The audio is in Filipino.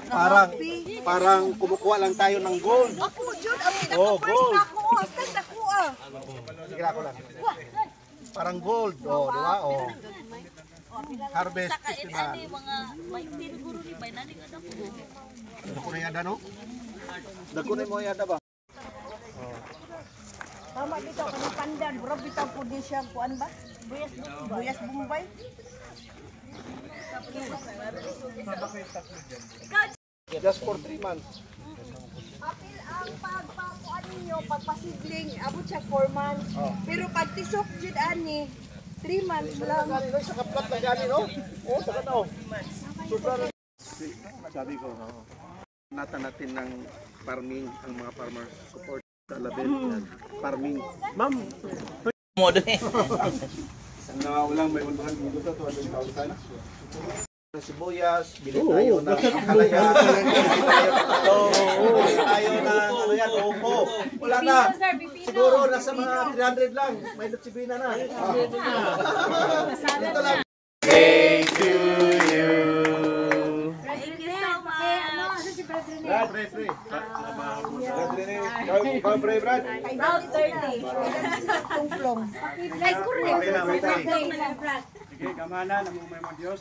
Parang kumukuha lang tayo ng gold. Ako, Jud, ang pinaka-first na ako. Hashtag na ko ah. Sige ako lang. Parang gold. Oh, di ba? Oh. Harvest festival. Dako na yada, no? Dako na mo yada ba? Tama dito, kami pandan. Bro, bitaw po din siya. Kuan ba? Buyas Bombay. Just for 3 months. Apil ang pagpakuan ninyo, pagpasidling, abot siya 4 months. Pero pag tisok Jud ani, 3 months lang. Sa kaplat na gani, no? Oo, saka na, oh. Sobrang sabi ko, nata natin ng farming, ang mga farmers support sa label yan. Farming. Ma'am! Mo doon eh. Walang may unduhan dito sa 200,000. Sibuyas, bili tayo ng kalayan. Bili tayo ng ano yan, opo. Wala na. Siguro nasa mga 300 lang. May lutsibina na. Dito lang. Day to you. Thank you so much. Brad, Brad. Brad, Brad, Brad. Proud 30. Tungplong. Like, correct. Okay na, may tayo. Birthday. Sige, kamana, namumay mo Diyos.